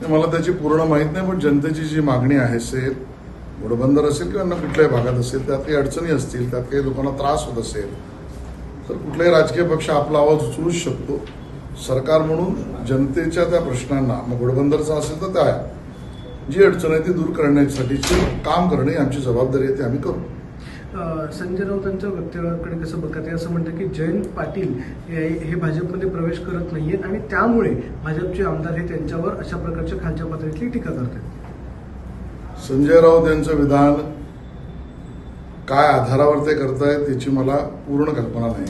मला त्याची पूर्ण माहीत नाही, पण जनतेची जी मागणी आहे असेल, घोडबंदर असेल किंवा अन्य कुठल्याही भागात असेल, त्यात काही अडचणी असतील, त्यात काही लोकांना त्रास होत असेल तर कुठलाही राजकीय पक्ष आपला आवाज उचलूच शकतो. सरकार म्हणून जनतेच्या त्या प्रश्नांना, मग घोडबंदरचा असेल तर त्या जी अडचण आहे ती दूर करण्यासाठीचे काम करणे ही आमची जबाबदारी आहे, ते आम्ही करू. संजय राऊतांच्या वक्तव्याकडे कसं बघतात, असं म्हणतात की जयंत पाटील हे भाजपमध्ये प्रवेश करत नाहीयेत आणि त्यामुळे भाजपचे आमदार हे त्यांच्यावर अशा प्रकारच्या खालच्या पातळीतली टीका करतात. संजय राऊत यांचं विधान काय आधारावर ते करतायत त्याची मला पूर्ण कल्पना नाही.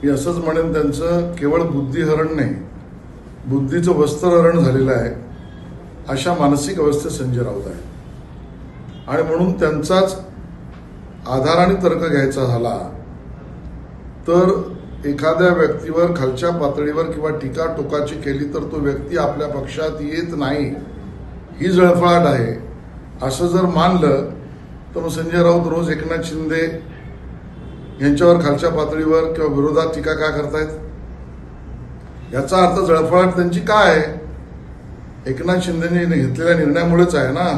मी असंच म्हणेन, त्यांचं केवळ बुद्धिहरण नाही, बुद्धीचं वस्त्रहरण झालेलं आहे अशा मानसिक अवस्थेत संजय राऊत आहे. आणि म्हणून त्यांचाच आधार आणि तर्क घ्यायचा झाला तर एखाद्या व्यक्तीवर खालच्या पातळीवर किंवा टीका टोकाची केली तर तो व्यक्ती आपल्या पक्षात येत नाही ही जळफळाट आहे असं जर मानलं तर मग संजय राऊत रोज एकनाथ शिंदे यांच्यावर खालच्या पातळीवर किंवा विरोधात टीका का करतायत? याचा अर्थ जळफळाट त्यांची काय आहे? एकनाथ शिंदेनी घेतलेल्या निर्णयामुळेच आहे ना,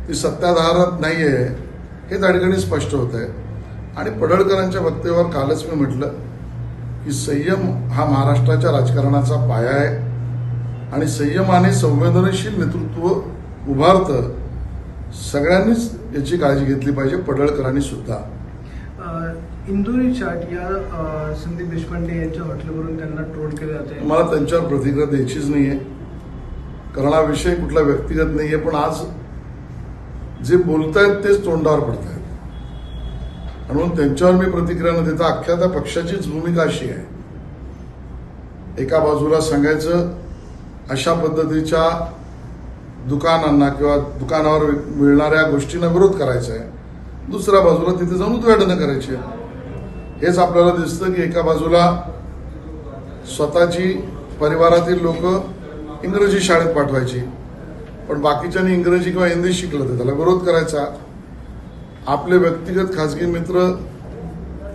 ती सत्ताधारात नाहीये हे त्या ठिकाणी स्पष्ट होत आहे. आणि पडळकरांच्या वक्तव्यावर कालच मी म्हटलं की संयम हा महाराष्ट्राच्या राजकारणाचा पाया आहे आणि संयमाने संवेदनशील नेतृत्व उभारतं. सगळ्यांनीच याची काळजी घेतली पाहिजे, पडळकरांनी सुद्धा. इंदुरी चाट या संदीप देशपांडे यांच्या हॉटेलवरून त्यांना ट्रोल केले जाते. मला त्यांच्यावर प्रतिक्रिया द्यायचीच नाहीये, कारण हा विषय कुठला व्यक्तिगत नाहीये. पण आज जे बोलतायत तेच तोंडावर पडतायत म्हणून त्यांच्यावर मी प्रतिक्रिया न देता अख्ख्या त्या पक्षाचीच भूमिका अशी आहे, एका बाजूला सांगायचं अशा पद्धतीच्या दुकानांना किंवा दुकानावर मिळणाऱ्या गोष्टींना विरोध करायचा आहे, दुसऱ्या बाजूला तिथे जाऊन उद्घाटन करायचे. हेच आपल्याला दिसतं की एका बाजूला स्वतःची परिवारातील लोक इंग्रजी शाळेत पाठवायची, पण बाकीच्यांनी इंग्रजी किंवा हिंदी शिकलं तर त्याला विरोध करायचा. आपले व्यक्तिगत खाजगी मित्र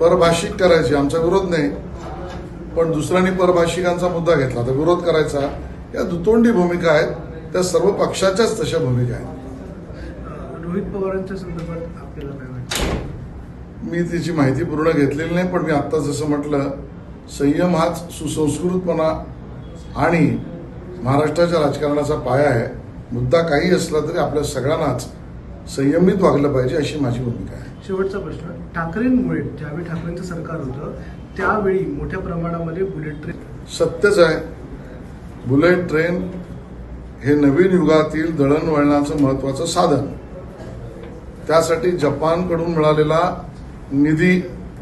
परभाषिक करायचे, आमचा विरोध नाही, पण दुसऱ्यांनी परभाषिकांचा मुद्दा घेतला तर विरोध करायचा. या दुतोंडी भूमिका आहेत, त्या सर्व पक्षाच्याच तशा भूमिका आहेत. रोहित पवारांच्या संदर्भात आपल्याला काय वाटतं? मी त्याची माहिती पूर्ण घेतलेली नाही, पण मी आत्ता जसं म्हटलं, संयम हाच सुसंस्कृतपणा आणि महाराष्ट्राच्या राजकारणाचा पाया आहे. मुद्दा काही असला तरी आपल्या सगळ्यांनाच संयमित वागलं पाहिजे अशी माझी भूमिका आहे. शेवटचा प्रश्न, ठाकरेंमुळे ज्यावेळी ठाकरेंचं सरकार होतं त्यावेळी मोठ्या प्रमाणामध्ये बुलेट ट्रेन. सत्यच आहे, बुलेट ट्रेन हे नवीन युगातील दळणवळणाचं महत्वाचं साधन. त्यासाठी जपानकडून मिळालेला निधी,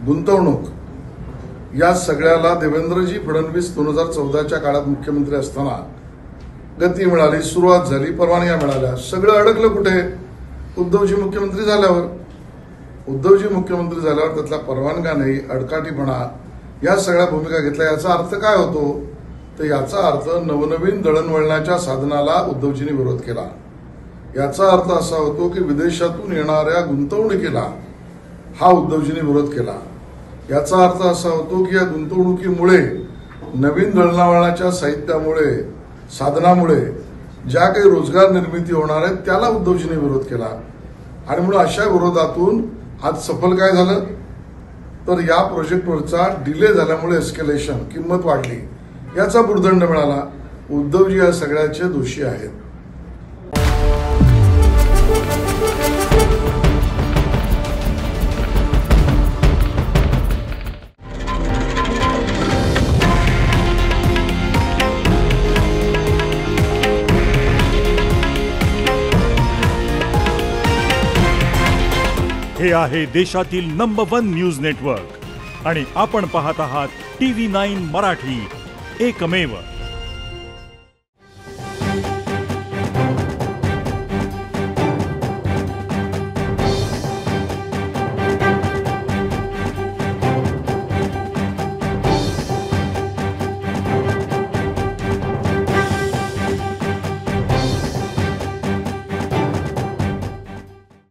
गुंतवणूक या सगळ्याला देवेंद्रजी फडणवीस 2014च्या काळात मुख्यमंत्री असताना गती मिळाली, सुरुवात झाली, परवानग्या मिळाल्या. सगळं अडकलं कुठे? उद्धवजी मुख्यमंत्री झाल्यावर. उद्धवजी मुख्यमंत्री झाल्यावर त्यातल्या परवानग्या नाही, अडकाटीपणा, या सगळ्या भूमिका घेतल्या. याचा अर्थ काय होतो? तर याचा अर्थ नवनवीन दळणवळणाच्या साधनाला उद्धवजींनी विरोध केला. याचा अर्थ असा होतो की विदेशातून येणाऱ्या गुंतवणुकीला हा उद्धवजींनी विरोध केला. याचा अर्थ असा होतो की या गुंतवणुकीमुळे, नवीन दळणवळणाच्या साहित्यामुळे, साधनामुळे ज्या काही रोजगार निर्मिती होणार आहे त्याला उद्धवजींनी विरोध केला. आणि म्हणून अशा विरोधातून आज सफल काय झालं तर या प्रोजेक्टवरचा डिले झाल्यामुळे एस्केलेशन, किंमत वाढली, याचा भुर्दंड मिळाला. उद्धवजी या सगळ्याचे दोषी आहेत. हे आहे देशातील नंबर 1 न्यूज नेटवर्क आणि आपण पाहत आहात TV9 मराठी, एकमेव.